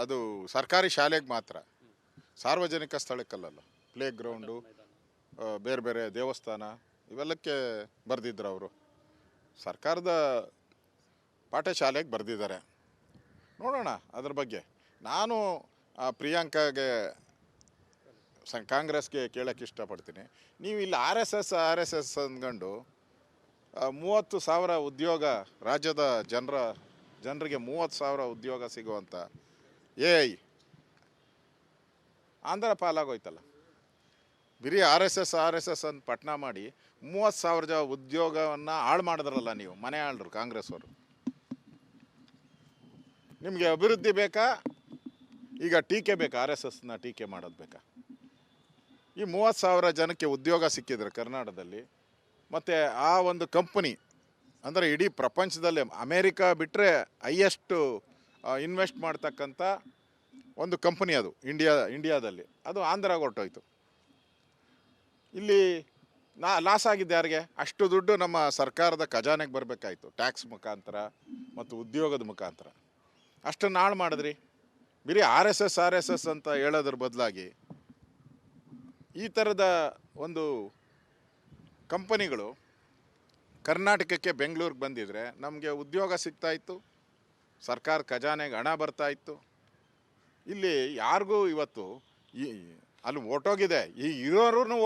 ಅದು ಸರ್ಕಾರಿ ಶಾಲೆಗೆ ಮಾತ್ರ, ಸಾರ್ವಜನಿಕ ಸ್ಥಳಕ್ಕಲ್ಲ. ಪ್ಲೇ ಗ್ರೌಂಡು, ಬೇರೆ ಬೇರೆ ದೇವಸ್ಥಾನ ಇವೆಲ್ಲಕ್ಕೆ ಬರೆದಿದ್ರು ಅವರು. ಸರ್ಕಾರದ ಪಾಠಶಾಲೆಗೆ ಬರೆದಿದ್ದಾರೆ. ನೋಡೋಣ ಅದ್ರ ಬಗ್ಗೆ. ನಾನು ಪ್ರಿಯಾಂಕಾಗೆ ಕಾಂಗ್ರೆಸ್ಗೆ ಕೇಳೋಕ್ಕೆ ಇಷ್ಟಪಡ್ತೀನಿ, ನೀವು ಇಲ್ಲಿ ಆರ್ ಎಸ್ ಎಸ್ ಅಂದ್ಕೊಂಡು 30,000 ಉದ್ಯೋಗ, ರಾಜ್ಯದ ಜನರಿಗೆ 30,000 ಉದ್ಯೋಗ ಸಿಗುವಂಥ ಆಂಧ್ರ ಪಾಲಾಗೋಯ್ತಲ್ಲ. ಬರೀ ಆರ್ ಎಸ್ ಎಸ್ ಅಂತ ಪಟ್ನ ಮಾಡಿ 30,000 ಉದ್ಯೋಗವನ್ನು ಹಾಳು ಮಾಡಿದ್ರಲ್ಲ ನೀವು, ಮನೆ ಆಳ್ರು ಕಾಂಗ್ರೆಸ್ ಅವರು. ನಿಮಗೆ ಅಭಿವೃದ್ಧಿ ಬೇಕಾ, ಈಗ ಟೀಕೆ ಬೇಕಾ? ಆರ್ ಎಸ್ ಎಸ್ನ ಟೀಕೆ ಮಾಡೋದು ಬೇಕಾ? ಈ 30,000 ಜನಕ್ಕೆ ಉದ್ಯೋಗ ಸಿಕ್ಕಿದ್ರೆ ಕರ್ನಾಟಕದಲ್ಲಿ, ಮತ್ತು ಆ ಒಂದು ಕಂಪನಿ ಅಂದರೆ ಇಡೀ ಪ್ರಪಂಚದಲ್ಲೇ ಅಮೇರಿಕಾ ಬಿಟ್ಟರೆ ಹೈಯೆಸ್ಟು ಇನ್ವೆಸ್ಟ್ ಮಾಡ್ತಕ್ಕಂಥ ಒಂದು ಕಂಪನಿ ಅದು ಇಂಡಿಯಾದಲ್ಲಿ. ಅದು ಆಂಧ್ರಾಗೆ ಹೊರಟೋಯ್ತು. ಇಲ್ಲಿ ಲಾಸ್ ಆಗಿದ್ದೆ ಯಾರಿಗೆ? ಅಷ್ಟು ದುಡ್ಡು ನಮ್ಮ ಸರ್ಕಾರದ ಖಜಾನೆಗೆ ಬರಬೇಕಾಯ್ತು, ಟ್ಯಾಕ್ಸ್ ಮುಖಾಂತರ ಮತ್ತು ಉದ್ಯೋಗದ ಮುಖಾಂತರ. ಅಷ್ಟನ್ನು ಹಾಳು ಮಾಡಿದ್ರಿ. ಬರೀ ಆರ್ ಎಸ್ ಎಸ್ ಅಂತ ಹೇಳೋದ್ರ ಬದಲಾಗಿ ಈ ಥರದ ಒಂದು ಕಂಪನಿಗಳು ಕರ್ನಾಟಕಕ್ಕೆ, ಬೆಂಗಳೂರಿಗೆ ಬಂದಿದ್ರೆ ನಮಗೆ ಉದ್ಯೋಗ ಸಿಗ್ತಾಯಿತ್ತು, ಸರ್ಕಾರ ಖಜಾನೆಗೆ ಹಣ ಬರ್ತಾಯಿತ್ತು. ಇಲ್ಲಿ ಯಾರಿಗೂ ಇವತ್ತು ಅಲ್ಲಿ ಹೊರ್ಟೋಗಿದೆ, ಈ ಇರೋರು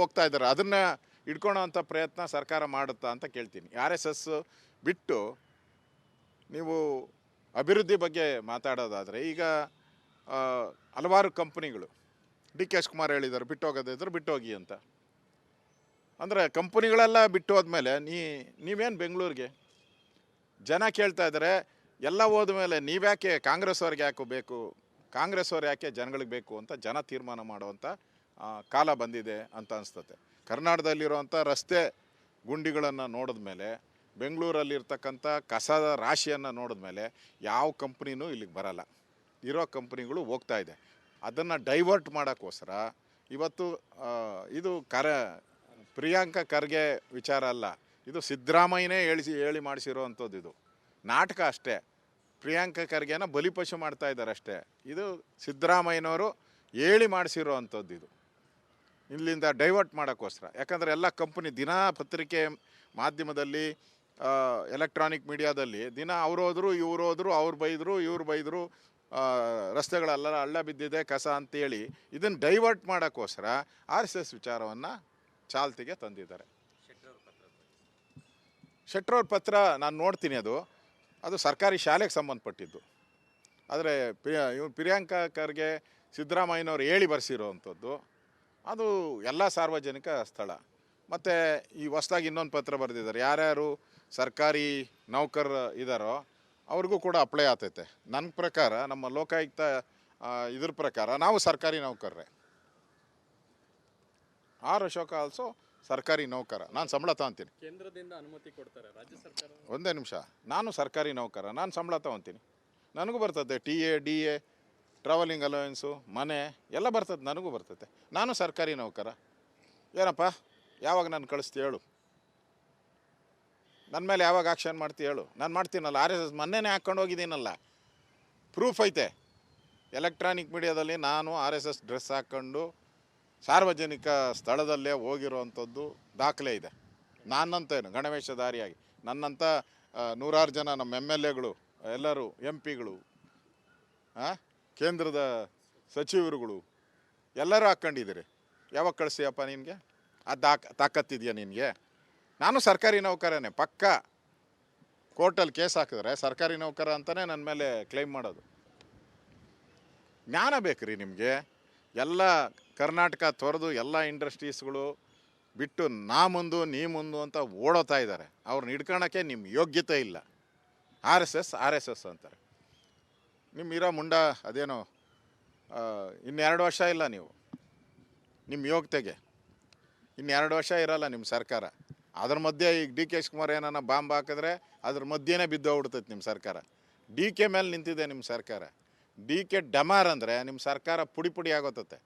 ಹೋಗ್ತಾ ಇದ್ದಾರೆ. ಅದನ್ನು ಇಟ್ಕೊಳ್ಳೋ ಅಂಥ ಪ್ರಯತ್ನ ಸರ್ಕಾರ ಮಾಡುತ್ತಾ ಅಂತ ಕೇಳ್ತೀನಿ. ಆರ್ ಎಸ್ ಎಸ್ ಬಿಟ್ಟು ನೀವು ಅಭಿವೃದ್ಧಿ ಬಗ್ಗೆ ಮಾತಾಡೋದಾದರೆ, ಈಗ ಹಲವಾರು ಕಂಪ್ನಿಗಳು ಡಿ ಕೆ ಶಿವಕುಮಾರ್ ಹೇಳಿದ್ದಾರೆ ಬಿಟ್ಟೋಗೋದಿದ್ರೆ ಬಿಟ್ಟೋಗಿ ಅಂತ. ಅಂದರೆ ಕಂಪ್ನಿಗಳೆಲ್ಲ ಬಿಟ್ಟು ಹೋದ್ಮೇಲೆ ನೀವೇನು ಬೆಂಗಳೂರಿಗೆ ಜನ ಕೇಳ್ತಾ ಇದ್ದಾರೆ. ಎಲ್ಲ ಹೋದ್ಮೇಲೆ ನೀವ್ಯಾಕೆ ಕಾಂಗ್ರೆಸ್ ಅವ್ರಿಗೆ ಯಾಕೆ ಬೇಕು, ಕಾಂಗ್ರೆಸ್ ಅವ್ರು ಯಾಕೆ ಜನಗಳಿಗೆ ಬೇಕು ಅಂತ ಜನ ತೀರ್ಮಾನ ಮಾಡುವಂಥ ಕಾಲ ಬಂದಿದೆ ಅಂತ ಅನಿಸ್ತತೆ. ಕರ್ನಾಟಕದಲ್ಲಿರುವಂಥ ರಸ್ತೆ ಗುಂಡಿಗಳನ್ನು ನೋಡಿದ್ಮೇಲೆ, ಬೆಂಗಳೂರಲ್ಲಿರ್ತಕ್ಕಂಥ ಕಸದ ರಾಶಿಯನ್ನು ನೋಡಿದ್ಮೇಲೆ ಯಾವ ಕಂಪ್ನಿನೂ ಇಲ್ಲಿಗೆ ಬರಲ್ಲ. ಇರೋ ಕಂಪ್ನಿಗಳು ಹೋಗ್ತಾ ಇದೆ. ಅದನ್ನು ಡೈವರ್ಟ್ ಮಾಡೋಕ್ಕೋಸ್ಕರ ಇವತ್ತು ಇದು ಪ್ರಿಯಾಂಕಾ ಖರ್ಗೆ ವಿಚಾರ ಅಲ್ಲ, ಇದು ಸಿದ್ದರಾಮಯ್ಯನೇ ಹೇಳಿ ಮಾಡಿಸಿರೋವಂಥದ್ದು. ಇದು ನಾಟಕ ಅಷ್ಟೇ. ಪ್ರಿಯಾಂಕಾ ಖರ್ಗೆನ ಬಲಿಪಶು ಮಾಡ್ತಾ ಇದ್ದಾರೆ ಅಷ್ಟೇ. ಇದು ಸಿದ್ದರಾಮಯ್ಯನವರು ಹೇಳಿ ಮಾಡಿಸಿರೋ ಅಂಥದ್ದು. ಇದು ಇಲ್ಲಿಂದ ಡೈವರ್ಟ್ ಮಾಡೋಕ್ಕೋಸ್ಕರ. ಯಾಕಂದರೆ ಎಲ್ಲ ಕಂಪ್ನಿ ದಿನ ಪತ್ರಿಕೆ ಮಾಧ್ಯಮದಲ್ಲಿ, ಎಲೆಕ್ಟ್ರಾನಿಕ್ ಮೀಡಿಯಾದಲ್ಲಿ ದಿನ ಅವ್ರು ಹೋದ್ರು ಇವ್ರು ಹೋದ್ರು, ಅವ್ರು ಬೈದರು ಇವ್ರು ಬೈದರು, ರಸ್ತೆಗಳೆಲ್ಲ ಹಳ್ಳ ಬಿದ್ದಿದೆ ಕಸ ಅಂತೇಳಿ ಇದನ್ನು ಡೈವರ್ಟ್ ಮಾಡೋಕ್ಕೋಸ್ಕರ ಆರ್ ಎಸ್ ಎಸ್ ವಿಚಾರವನ್ನು ಚಾಲ್ತಿಗೆ ತಂದಿದ್ದಾರೆ. ಶೆಟ್ರವ್ರ ಪತ್ರ ನಾನು ನೋಡ್ತೀನಿ, ಅದು ಸರ್ಕಾರಿ ಶಾಲೆಗೆ ಸಂಬಂಧಪಟ್ಟಿದ್ದು. ಆದರೆ ಪ್ರಿಯಾಂಕಾ ಖರ್ಗೆ ಸಿದ್ದರಾಮಯ್ಯನವ್ರು ಹೇಳಿ ಬರೆಸಿರೋವಂಥದ್ದು. ಅದು ಎಲ್ಲ ಸಾರ್ವಜನಿಕ ಸ್ಥಳ. ಮತ್ತು ಈ ಹೊಸದಾಗಿ ಇನ್ನೊಂದು ಪತ್ರ ಬರೆದಿದ್ದಾರೆ, ಯಾರ್ಯಾರು ಸರ್ಕಾರಿ ನೌಕರರು ಇದ್ದಾರೋ ಅವ್ರಿಗೂ ಕೂಡ ಅಪ್ಲೈ ಆಗ್ತೈತೆ. ನನ್ನ ಪ್ರಕಾರ, ನಮ್ಮ ಲೋಕಾಯುಕ್ತ ಇದ್ರ ಪ್ರಕಾರ ನಾವು ಸರ್ಕಾರಿ ನೌಕರರೇ. ಆರ್ ಅಶೋಕ ಆಲ್ಸೋ ಸರ್ಕಾರಿ ನೌಕರ. ನಾನು ಸಂಬಳ ತಗೊತೀನಿ. ಕೇಂದ್ರದಿಂದ ಅನುಮತಿ ಕೊಡ್ತಾರೆ, ರಾಜ್ಯ ಸರ್ಕಾರ. ಒಂದೇ ನಿಮಿಷ. ನಾನು ಸರ್ಕಾರಿ ನೌಕರ, ನಾನು ಸಂಬಳ ತಗೊತೀನಿ. ನನಗೂ ಬರ್ತದೆ DA ಟ್ರಾವೆಲಿಂಗ್ ಅಲೋವೆನ್ಸು, ಮನೆ ಎಲ್ಲ ಬರ್ತದೆ, ನನಗೂ ಬರ್ತದೆ. ನಾನು ಸರ್ಕಾರಿ ನೌಕರ. ಏನಪ್ಪ, ಯಾವಾಗ ನಾನು ಕಳಿಸ್ತಿ ಹೇಳು, ನನ್ನ ಮೇಲೆ ಯಾವಾಗ ಆಕ್ಷನ್ ಮಾಡ್ತಿ ಹೇಳು. ನಾನು ಮಾಡ್ತೀನಲ್ಲ. ಆರ್ ಎಸ್ ಎಸ್ ಮೊನ್ನೆನೇ ಹಾಕ್ಕೊಂಡು ಹೋಗಿದ್ದೀನಲ್ಲ, ಪ್ರೂಫ್ ಐತೆ. ಎಲೆಕ್ಟ್ರಾನಿಕ್ ಮೀಡಿಯಾದಲ್ಲಿ ನಾನು ಆರ್ ಎಸ್ ಎಸ್ ಡ್ರೆಸ್ ಹಾಕ್ಕೊಂಡು ಸಾರ್ವಜನಿಕ ಸ್ಥಳದಲ್ಲೇ ಹೋಗಿರೋವಂಥದ್ದು ದಾಖಲೆ ಇದೆ. ನಾನಂತೇನು ಗಣವೇಶಧಾರಿಯಾಗಿ, ನನ್ನಂಥ ನೂರಾರು ಜನ ನಮ್ಮ MLAಗಳು, ಎಲ್ಲರೂ MP ಗಳು, ಕೇಂದ್ರದ ಸಚಿವರುಗಳು ಎಲ್ಲರೂ ಹಾಕ್ಕೊಂಡಿದ್ದೀರಿ. ಯಾವಾಗ ಕಳಿಸ್ತೀಯಪ್ಪ ನಿನಗೆ? ಅದು ತಾಕತ್ತಿದೆಯಾ ನಿನಗೆ? ನಾನು ಸರ್ಕಾರಿ ನೌಕರನೇ ಪಕ್ಕ. ಕೋರ್ಟಲ್ಲಿ ಕೇಸ್ ಹಾಕಿದ್ರೆ ಸರ್ಕಾರಿ ನೌಕರ ಅಂತಲೇ ನನ್ನ ಮೇಲೆ ಕ್ಲೈಮ್ ಮಾಡೋದು. ಜ್ಞಾನ ಬೇಕ್ರಿ ನಿಮಗೆ. ಎಲ್ಲ ಕರ್ನಾಟಕ ತೊರೆದು ಎಲ್ಲ ಇಂಡಸ್ಟ್ರೀಸ್ಗಳು ಬಿಟ್ಟು ಮುಂದು ನೀ ಮುಂದು ಅಂತ ಓಡೋತಾ ಇದ್ದಾರೆ. ಅವ್ರನ್ನ ಹಿಡ್ಕೊಳ್ಳೋಕ್ಕೆ ನಿಮ್ಮ ಯೋಗ್ಯತೆ ಇಲ್ಲ. ಆರ್ ಎಸ್ ಎಸ್ ಅಂತಾರೆ. ಇರೋ ಮುಂಡ ಅದೇನೋ ಇನ್ನೆರಡು ವರ್ಷ ಇಲ್ಲ, ನೀವು ನಿಮ್ಮ ಯೋಗ್ಯತೆಗೆ ಇನ್ನೆರಡು ವರ್ಷ ಇರಲ್ಲ ನಿಮ್ಮ ಸರ್ಕಾರ. ಅದ್ರ ಮಧ್ಯೆ ಈಗ ಡಿ ಕೆ ಶಿವಕುಮಾರ್ ಏನಾನ ಬಾಂಬ್ ಹಾಕಿದ್ರೆ ಅದ್ರ ಮಧ್ಯೆನೇ ಬಿದ್ದು ಹೋಗ್ಬಿಡ್ತೈತೆ ನಿಮ್ಮ ಸರ್ಕಾರ. DK ಮೇಲೆ ನಿಂತಿದೆ ನಿಮ್ಮ ಸರ್ಕಾರ. DK ಡಮಾರ್ ಅಂದರೆ ನಿಮ್ಮ ಸರ್ಕಾರ ಪುಡಿ ಆಗೋತತೆ.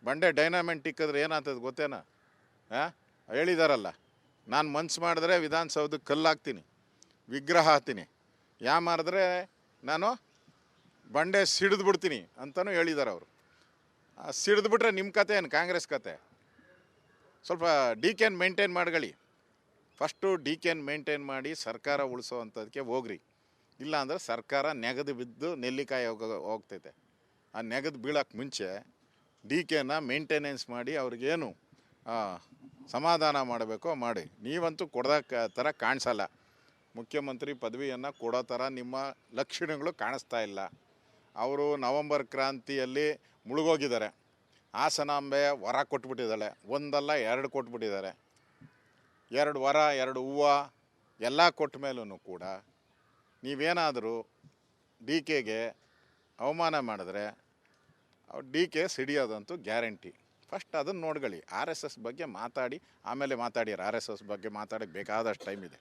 ಬಂಡೆ ಡೈನಾಮೆಂಟ್ ಇಕ್ಕಿದ್ರೆ ಏನಾಗ್ತದೆ ಗೊತ್ತೇನ? ಹೇಳಿದಾರಲ್ಲ, ನಾನು ಮನ್ಸು ಮಾಡಿದ್ರೆ ವಿಧಾನಸೌಧಕ್ಕೆ ಕಲ್ಲು ಹಾಕ್ತೀನಿ, ವಿಗ್ರಹ ಹಾಕ್ತೀನಿ. ಮಾಡಿದ್ರೆ ನಾನು ಬಂಡೆ ಸಿಡಿದು ಬಿಡ್ತೀನಿ ಅಂತಲೂ ಹೇಳಿದ್ದಾರೆ ಅವರು. ಸಿಡಿದ್ಬಿಟ್ರೆ ನಿಮ್ಮ ಕತೆ ಏನು ಕಾಂಗ್ರೆಸ್ ಕತೆ? ಸ್ವಲ್ಪ ಡಿ ಕೆನ್ ಮೇಂಟೈನ್ ಮಾಡ್ಕೊಳ್ಳಿ. ಫಸ್ಟು ಡಿ ಕೆನ್ ಮೇಂಟೈನ್ ಮಾಡಿ ಸರ್ಕಾರ ಉಳಿಸೋವಂಥದ್ದಕ್ಕೆ ಹೋಗ್ರಿ. ಇಲ್ಲಾಂದ್ರೆ ಸರ್ಕಾರ ನೆಗೆದು ಬಿದ್ದು ನೆಲ್ಲಿಕಾಯಿ ಹೋಗ್ತೈತೆ. ಆ ನೆಗೆದು ಬೀಳೋಕ್ಕೆ ಮುಂಚೆ ಡಿ ಕೆನ ಮೇಂಟೆನೆನ್ಸ್ ಮಾಡಿ ಅವ್ರಿಗೇನು ಸಮಾಧಾನ ಮಾಡಬೇಕೋ ಮಾಡಿ. ನೀವಂತೂ ಕೊಡೋ ಥರ ಕಾಣಿಸಲ್ಲ. ಮುಖ್ಯಮಂತ್ರಿ ಪದವಿಯನ್ನು ಕೊಡೋ ಥರ ನಿಮ್ಮ ಲಕ್ಷಣಗಳು ಕಾಣಿಸ್ತಾ ಇಲ್ಲ. ಅವರು ನವಂಬರ್ ಕ್ರಾಂತಿಯಲ್ಲಿ ಮುಳುಗೋಗಿದ್ದಾರೆ. ಹಾಸನಾಂಬೆ ವರ ಕೊಟ್ಬಿಟ್ಟಿದ್ದಾಳೆ. ಒಂದಲ್ಲ ಎರಡು ಕೊಟ್ಬಿಟ್ಟಿದ್ದಾರೆ. 2 ವರ 2 ಹೂವು ಎಲ್ಲ ಕೊಟ್ಟ ಮೇಲೂ ಕೂಡ ನೀವೇನಾದರೂ ಡಿ ಕೆಗೆ ಅವಮಾನ ಮಾಡಿದ್ರೆ ಡಿ ಕೆ ಸಿಡಿಯೋದಂತೂ ಗ್ಯಾರಂಟಿ. ಫಸ್ಟ್ ಅದನ್ನು ನೋಡ್ಕೊಳ್ಳಿ. RSS ಬಗ್ಗೆ ಮಾತಾಡಿ ಆಮೇಲೆ ಮಾತಾಡಿರ. RSS ಬಗ್ಗೆ ಮಾತಾಡೋಕ್ಕೆ ಬೇಕಾದಷ್ಟು ಟೈಮ್ ಇದೆ.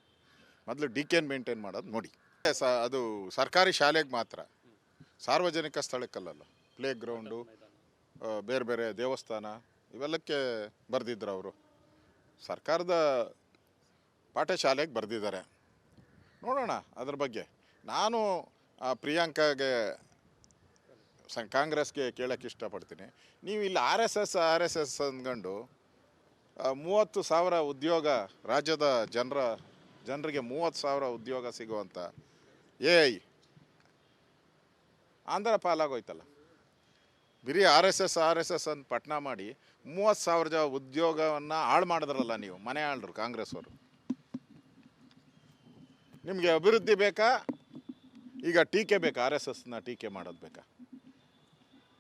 ಮೊದಲು ಡಿ ಕೆನ್ ಮೇಂಟೈನ್ ಮಾಡೋದು ನೋಡಿ. ಅದು ಸರ್ಕಾರಿ ಶಾಲೆಗೆ ಮಾತ್ರ, ಸಾರ್ವಜನಿಕ ಸ್ಥಳಕ್ಕಲ್ಲ. ಪ್ಲೇ ಗ್ರೌಂಡು, ಬೇರೆ ಬೇರೆ ದೇವಸ್ಥಾನ ಇವೆಲ್ಲಕ್ಕೆ ಬರೆದಿದ್ರು ಅವರು. ಸರ್ಕಾರದ ಪಾಠಶಾಲೆಗೆ ಬರೆದಿದ್ದಾರೆ. ನೋಡೋಣ ಅದ್ರ ಬಗ್ಗೆ. ನಾನು ಪ್ರಿಯಾಂಕಾಗೆ ಕಾಂಗ್ರೆಸ್ಗೆ ಕೇಳೋಕ್ಕೆ ಇಷ್ಟಪಡ್ತೀನಿ. ನೀವು ಇಲ್ಲಿ ಆರ್ ಎಸ್ ಎಸ್ ಅಂದ್ಕೊಂಡು 30,000 ಉದ್ಯೋಗ, ರಾಜ್ಯದ ಜನರಿಗೆ 30,000 ಉದ್ಯೋಗ ಸಿಗುವಂಥ AI ಆಂಧ್ರ ಪಾಲಾಗೋಯ್ತಲ್ಲ. ಬರೀ ಆರ್ ಎಸ್ ಎಸ್ ಅಂತ ಪಟ್ನ ಮಾಡಿ 30,000 ಉದ್ಯೋಗವನ್ನು ಹಾಳು ಮಾಡಿದ್ರಲ್ಲ ನೀವು. ಮನೆ ಆಳ್ರು ಕಾಂಗ್ರೆಸ್ ಅವರು. ನಿಮಗೆ ಅಭಿವೃದ್ಧಿ ಬೇಕಾ? ಈಗ ಟೀಕೆ ಬೇಕಾ? RSSನ ಟೀಕೆ ಮಾಡೋದು ಬೇಕಾ?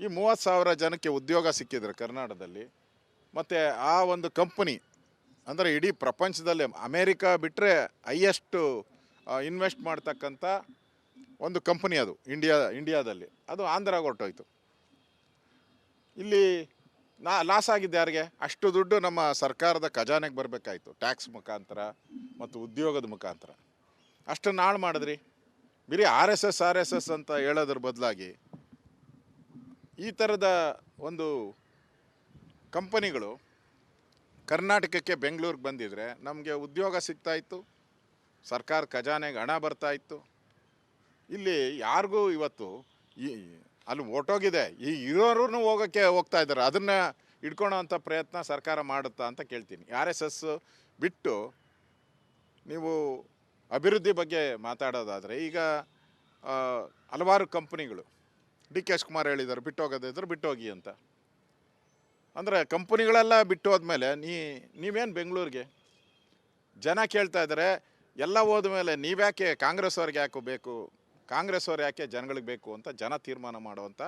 ಈ 30,000 ಜನಕ್ಕೆ ಉದ್ಯೋಗ ಸಿಕ್ಕಿದ್ರೆ ಕರ್ನಾಟಕದಲ್ಲಿ, ಮತ್ತು ಆ ಒಂದು ಕಂಪನಿ ಅಂದರೆ ಇಡೀ ಪ್ರಪಂಚದಲ್ಲೇ ಅಮೇರಿಕಾ ಬಿಟ್ಟರೆ ಹೈಯೆಸ್ಟು ಇನ್ವೆಸ್ಟ್ ಮಾಡ್ತಕ್ಕಂಥ ಒಂದು ಕಂಪನಿ ಅದು ಇಂಡಿಯಾದಲ್ಲಿ. ಅದು ಆಂಧ್ರಾಗೆ ಹೊರಟೋಯ್ತು. ಇಲ್ಲಿ ಲಾಸ್ ಆಗಿದ್ದು ಯಾರಿಗೆ? ಅಷ್ಟು ದುಡ್ಡು ನಮ್ಮ ಸರ್ಕಾರದ ಖಜಾನೆಗೆ ಬರಬೇಕಾಯ್ತು, ಟ್ಯಾಕ್ಸ್ ಮುಖಾಂತರ ಮತ್ತು ಉದ್ಯೋಗದ ಮುಖಾಂತರ. ಅಷ್ಟನ್ನು ಹಾಳು ಮಾಡಿದ್ರಿ. ಬರೀ ಆರ್ ಎಸ್ ಎಸ್ ಅಂತ ಹೇಳೋದ್ರ ಬದಲಾಗಿ ಈ ಥರದ ಒಂದು ಕಂಪನಿಗಳು ಕರ್ನಾಟಕಕ್ಕೆ, ಬೆಂಗಳೂರಿಗೆ ಬಂದಿದ್ರೆ ನಮಗೆ ಉದ್ಯೋಗ ಸಿಗ್ತಾಯಿತ್ತು, ಸರ್ಕಾರ ಖಜಾನೆಗೆ ಹಣ ಬರ್ತಾಯಿತ್ತು. ಇಲ್ಲಿ ಯಾರಿಗೂ ಇವತ್ತು ಅಲ್ಲಿ ಹೊರ್ಟೋಗಿದೆ. ಈ ಇರೋರು ಹೋಗ್ತಾ ಇದ್ದಾರೆ. ಅದನ್ನು ಇಟ್ಕೊಳ್ಳೋವಂಥ ಪ್ರಯತ್ನ ಸರ್ಕಾರ ಮಾಡುತ್ತಾ ಅಂತ ಕೇಳ್ತೀನಿ. RSS ಬಿಟ್ಟು ನೀವು ಅಭಿವೃದ್ಧಿ ಬಗ್ಗೆ ಮಾತಾಡೋದಾದರೆ, ಈಗ ಹಲವಾರು ಕಂಪ್ನಿಗಳು DK ಶಿವಕುಮಾರ್ ಹೇಳಿದ್ದಾರೆ ಬಿಟ್ಟೋಗೋದಿದ್ರೆ ಬಿಟ್ಟೋಗಿ ಅಂತ. ಅಂದರೆ ಕಂಪ್ನಿಗಳೆಲ್ಲ ಬಿಟ್ಟು ಹೋದ್ಮೇಲೆ ನೀವೇನು ಬೆಂಗಳೂರಿಗೆ ಜನ ಕೇಳ್ತಾ ಇದ್ದಾರೆ. ಎಲ್ಲ ಹೋದ್ಮೇಲೆ ನೀವ್ಯಾಕೆ ಕಾಂಗ್ರೆಸ್ ಅವ್ರಿಗೆ ಯಾಕೆ ಬೇಕು, ಕಾಂಗ್ರೆಸ್ ಅವ್ರು ಯಾಕೆ ಜನಗಳಿಗೆ ಬೇಕು ಅಂತ ಜನ ತೀರ್ಮಾನ ಮಾಡುವಂಥ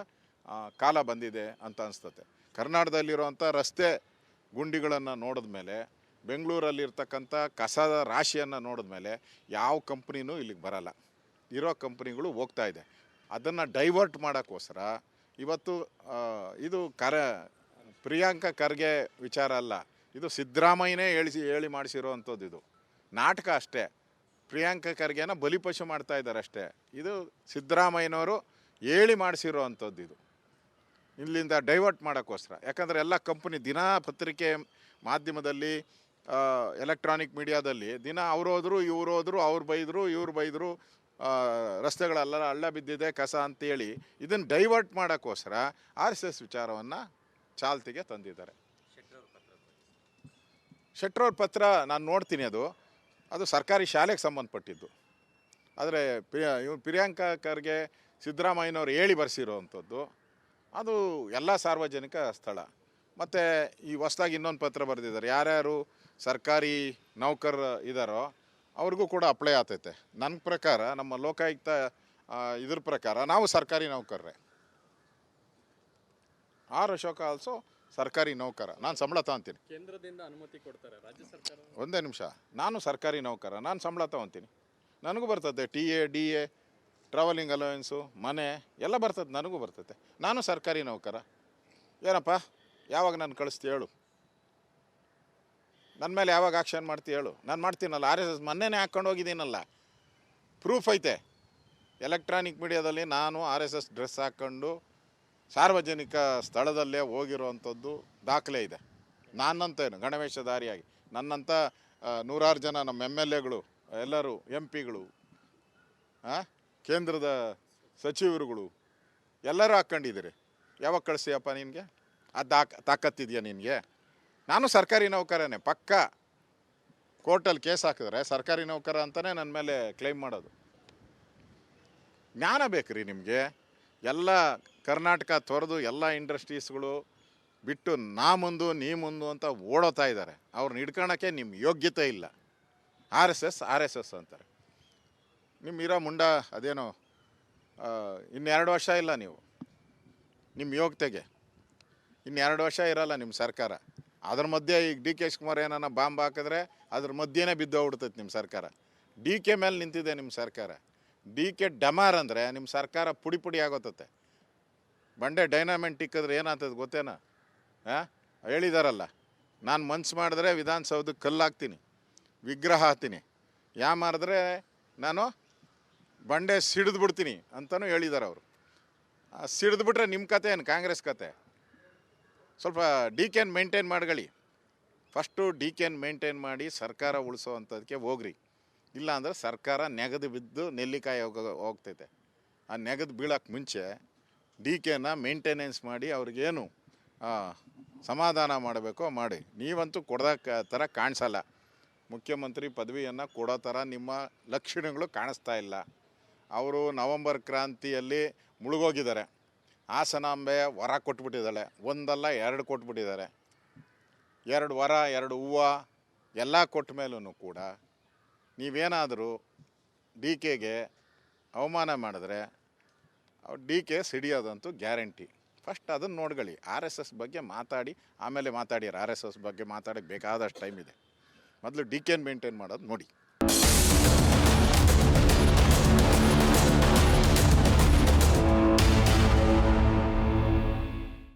ಕಾಲ ಬಂದಿದೆ ಅಂತ ಅನಿಸ್ತತೆ. ಕರ್ನಾಟಕದಲ್ಲಿರುವಂಥ ರಸ್ತೆ ಗುಂಡಿಗಳನ್ನು ನೋಡಿದ ಮೇಲೆ, ಬೆಂಗಳೂರಲ್ಲಿರ್ತಕ್ಕಂಥ ಕಸದ ರಾಶಿಯನ್ನು ನೋಡಿದ ಮೇಲೆ ಯಾವ ಕಂಪ್ನಿನೂ ಇಲ್ಲಿಗೆ ಬರಲ್ಲ. ಇರೋ ಕಂಪ್ನಿಗಳು ಹೋಗ್ತಾ ಇದೆ. ಅದನ್ನು ಡೈವರ್ಟ್ ಮಾಡೋಕ್ಕೋಸ್ಕರ ಇವತ್ತು ಇದು ಪ್ರಿಯಾಂಕಾ ಖರ್ಗೆ ವಿಚಾರ ಅಲ್ಲ, ಇದು ಸಿದ್ದರಾಮಯ್ಯನೇ ಹೇಳಿ ಮಾಡಿಸಿರೋವಂಥದ್ದು. ಇದು ನಾಟಕ ಅಷ್ಟೇ. ಪ್ರಿಯಾಂಕಾ ಖರ್ಗೆನ ಬಲಿಪಶು ಮಾಡ್ತಾ ಇದ್ದಾರೆ ಅಷ್ಟೇ. ಇದು ಸಿದ್ದರಾಮಯ್ಯನವರು ಹೇಳಿ ಮಾಡಿಸಿರೋ ಅಂಥದ್ದು. ಇದು ಇಲ್ಲಿಂದ ಡೈವರ್ಟ್ ಮಾಡೋಕ್ಕೋಸ್ಕರ. ಯಾಕಂದರೆ ಎಲ್ಲ ಕಂಪ್ನಿ ದಿನ ಪತ್ರಿಕೆ ಮಾಧ್ಯಮದಲ್ಲಿ, ಎಲೆಕ್ಟ್ರಾನಿಕ್ ಮೀಡಿಯಾದಲ್ಲಿ ದಿನ ಅವ್ರು ಹೋದ್ರು, ಇವ್ರು ಬೈದರು, ರಸ್ತೆಗಳೆಲ್ಲ ಹಳ್ಳ ಬಿದ್ದಿದೆ ಕಸ ಅಂತೇಳಿ ಇದನ್ನು ಡೈವರ್ಟ್ ಮಾಡೋಕ್ಕೋಸ್ಕರ RSS ವಿಚಾರವನ್ನು ಚಾಲ್ತಿಗೆ ತಂದಿದ್ದಾರೆ. ಶೆಟ್ರವ್ರ ಪತ್ರ ನಾನು ನೋಡ್ತೀನಿ. ಅದು ಸರ್ಕಾರಿ ಶಾಲೆಗೆ ಸಂಬಂಧಪಟ್ಟಿದ್ದು. ಆದರೆ ಪ್ರಿಯಾಂಕಾ ಖರ್ಗೆ ಸಿದ್ದರಾಮಯ್ಯನವ್ರು ಹೇಳಿ ಬರೆಸಿರೋವಂಥದ್ದು. ಅದು ಎಲ್ಲ ಸಾರ್ವಜನಿಕ ಸ್ಥಳ. ಮತ್ತು ಈ ಹೊಸದಾಗಿ ಇನ್ನೊಂದು ಪತ್ರ ಬರೆದಿದ್ದಾರೆ. ಯಾರ್ಯಾರು ಸರ್ಕಾರಿ ನೌಕರರು ಇದ್ದಾರೋ ಅವ್ರಿಗೂ ಕೂಡ ಅಪ್ಲೈ ಆಗ್ತೈತೆ. ನನ್ನ ಪ್ರಕಾರ, ನಮ್ಮ ಲೋಕಾಯುಕ್ತ ಇದ್ರ ಪ್ರಕಾರ ನಾವು ಸರ್ಕಾರಿ ನೌಕರರೇ. ಆರ್ ಅಶೋಕ ಆಲ್ಸೋ ಸರ್ಕಾರಿ ನೌಕರ. ನಾನು ಸಂಬಳ ತಗೊತೀನಿ. ಕೇಂದ್ರದಿಂದ ಅನುಮತಿ ಕೊಡ್ತಾರೆ ರಾಜ್ಯ ಸರ್ಕಾರ? ಒಂದೇ ನಿಮಿಷ. ನಾನು ಸರ್ಕಾರಿ ನೌಕರ, ನಾನು ಸಂಬಳ ತಗೊತೀನಿ. ನನಗೂ ಬರ್ತದೆ TA DA, ಟ್ರಾವೆಲಿಂಗ್ ಅಲೋವೆನ್ಸು, ಮನೆ ಎಲ್ಲ ಬರ್ತದೆ, ನನಗೂ ಬರ್ತದೆ. ನಾನು ಸರ್ಕಾರಿ ನೌಕರ. ಏನಪ್ಪ ಯಾವಾಗ ನಾನು ಕಳಿಸ್ತಿ ಹೇಳು? ನನ್ನ ಮೇಲೆ ಯಾವಾಗ ಆಕ್ಷನ್ ಮಾಡ್ತಿ ಹೇಳು? ನಾನು ಮಾಡ್ತೀನಲ್ಲ. RSS ಮೊನ್ನೆನೇ ಹಾಕ್ಕೊಂಡು ಹೋಗಿದ್ದೀನಲ್ಲ, ಪ್ರೂಫ್ ಐತೆ. ಎಲೆಕ್ಟ್ರಾನಿಕ್ ಮೀಡಿಯಾದಲ್ಲಿ ನಾನು RSS ಡ್ರೆಸ್ ಹಾಕ್ಕೊಂಡು ಸಾರ್ವಜನಿಕ ಸ್ಥಳದಲ್ಲೇ ಹೋಗಿರೋವಂಥದ್ದು ದಾಖಲೆ ಇದೆ. ನಾನಂತೇನು ಗಣವೇಶಧಾರಿಯಾಗಿ, ನನ್ನಂಥ 100 ಜನ ನಮ್ಮ MLAಗಳು, ಎಲ್ಲರೂ MP ಗಳು, ಕೇಂದ್ರದ ಸಚಿವರುಗಳು ಎಲ್ಲರೂ ಹಾಕ್ಕೊಂಡಿದ್ದೀರಿ. ಯಾವಾಗ ಕಳಿಸ್ತೀಯಪ್ಪ ನಿನಗೆ? ಅದು ತಾಕತ್ತಿದೆಯಾ ನಿನಗೆ? ನಾನು ಸರ್ಕಾರಿ ನೌಕರನೇ ಪಕ್ಕ. ಕೋರ್ಟಲ್ಲಿ ಕೇಸ್ ಹಾಕಿದ್ರೆ ಸರ್ಕಾರಿ ನೌಕರ ಅಂತಲೇ ನನ್ನ ಮೇಲೆ ಕ್ಲೈಮ್ ಮಾಡೋದು. ಜ್ಞಾನ ಬೇಕ್ರಿ ನಿಮಗೆ. ಎಲ್ಲ ಕರ್ನಾಟಕ ತೊರೆದು ಎಲ್ಲ ಇಂಡಸ್ಟ್ರೀಸ್ಗಳು ಬಿಟ್ಟು ನಾ ಮುಂದು ನೀ ಮುಂದು ಅಂತ ಓಡೋತಾ ಇದ್ದಾರೆ. ಅವ್ರನ್ನ ಹಿಡ್ಕೊಳಕ್ಕೆ ನಿಮ್ಮ ಯೋಗ್ಯತೆ ಇಲ್ಲ. ಆರ್ ಎಸ್ ಎಸ್ ಅಂತಾರೆ. ಇರೋ ಮುಂಡ ಅದೇನೋ ಇನ್ನೆರಡು ವರ್ಷ ಇಲ್ಲ ನೀವು ನಿಮ್ಮ ಯೋಗ್ಯತೆಗೆ. ಇನ್ನೆರಡು ವರ್ಷ ಇರಲ್ಲ ನಿಮ್ಮ ಸರ್ಕಾರ. ಅದ್ರ ಮಧ್ಯೆ ಈಗ ಡಿ ಕೆ ಶಿವಕುಮಾರ್ ಏನಾನ ಬಾಂಬ್ ಹಾಕಿದ್ರೆ ಅದ್ರ ಮಧ್ಯೆನೇ ಬಿದ್ದೋಗ್ಬಿಡ್ತೈತೆ ನಿಮ್ಮ ಸರ್ಕಾರ. ಡಿ ಕೆ ಮೇಲೆ ನಿಂತಿದೆ ನಿಮ್ಮ ಸರ್ಕಾರ. ಡಿ ಕೆ ಡಮಾರ್ ಅಂದರೆ ನಿಮ್ಮ ಸರ್ಕಾರ ಪುಡಿ ಪುಡಿ ಆಗೋತತೆ. ಬಂಡೆ ಡೈನಾಮೆಂಟ್ ಇಕ್ಕಿದ್ರೆ ಏನಾಗ್ತದೆ ಗೊತ್ತೇನೋ? ಹೇಳಿದಾರಲ್ಲ, ನಾನು ಮನ್ಸು ಮಾಡಿದ್ರೆ ವಿಧಾನಸೌಧಕ್ಕೆ ಕಲ್ಲು ಹಾಕ್ತೀನಿ, ವಿಗ್ರಹ ಹಾಕ್ತೀನಿ, ಮಾಡಿದ್ರೆ ನಾನು ಬಂಡೆ ಸಿಡಿದ್ಬಿಡ್ತೀನಿ ಅಂತಲೂ ಹೇಳಿದ್ದಾರೆ ಅವರು. ಸಿಡಿದ್ಬಿಟ್ರೆ ನಿಮ್ಮ ಕತೆ ಏನು ಕಾಂಗ್ರೆಸ್ ಕತೆ? ಸ್ವಲ್ಪ ಡಿ ಕೆನ್ ಮೇಂಟೈನ್ ಮಾಡ್ಕೊಳ್ಳಿ. ಫಸ್ಟು ಡಿ ಕೆನ್ ಮೇಂಟೈನ್ ಮಾಡಿ ಸರ್ಕಾರ ಉಳಿಸೋ ಅಂಥದಕ್ಕೆ ಹೋಗ್ರಿ. ಇಲ್ಲ ಅಂದರೆ ಸರ್ಕಾರ ನೆಗೆದು ಬಿದ್ದು ನೆಲ್ಲಿಕಾಯಿ ಹೋಗ್ತೈತೆ. ಆ ನೆಗೆದು ಬೀಳೋಕ್ಕೆ ಮುಂಚೆ ಡಿ ಕೆನ ಮೇಂಟೆನೆನ್ಸ್ ಮಾಡಿ ಅವ್ರಿಗೇನು ಸಮಾಧಾನ ಮಾಡಬೇಕೋ ಮಾಡಿ. ನೀವಂತೂ ಕೊಡೋದ ಥರ ಕಾಣಿಸಲ್ಲ. ಮುಖ್ಯಮಂತ್ರಿ ಪದವಿಯನ್ನು ಕೊಡೋ ಥರ ನಿಮ್ಮ ಲಕ್ಷಣಗಳು ಕಾಣಿಸ್ತಾ ಇಲ್ಲ. ಅವರು ನವಂಬರ್ ಕ್ರಾಂತಿಯಲ್ಲಿ ಮುಳುಗೋಗಿದ್ದಾರೆ. ಹಾಸನಾಂಬೆ ವರ ಕೊಟ್ಬಿಟ್ಟಿದ್ದಾಳೆ. ಒಂದಲ್ಲ ಎರಡು ಕೊಟ್ಬಿಟ್ಟಿದ್ದಾರೆ. 2 ವರ 2 ಹೂವು ಎಲ್ಲ ಕೊಟ್ಟ ಮೇಲೂ ಕೂಡ ನೀವೇನಾದರೂ ಡಿ ಕೆಗೆ ಅವಮಾನ ಮಾಡಿದ್ರೆ ಡಿ ಕೆ ಸಿಡಿಯೋದಂತೂ ಗ್ಯಾರಂಟಿ. ಫಸ್ಟ್ ಅದನ್ನು ನೋಡ್ಕೊಳ್ಳಿ. ಆರ್ ಎಸ್ ಎಸ್ ಬಗ್ಗೆ ಮಾತಾಡಿ ಆಮೇಲೆ ಮಾತಾಡಿರ. ಆರ್ ಎಸ್ ಎಸ್ ಬಗ್ಗೆ ಮಾತಾಡೋಕ್ಕೆ ಬೇಕಾದಷ್ಟು ಟೈಮ್ ಇದೆ. ಮೊದಲು ಡಿ ಕೆನ ಮೇಂಟೈನ್ ಮಾಡೋದು ನೋಡಿ.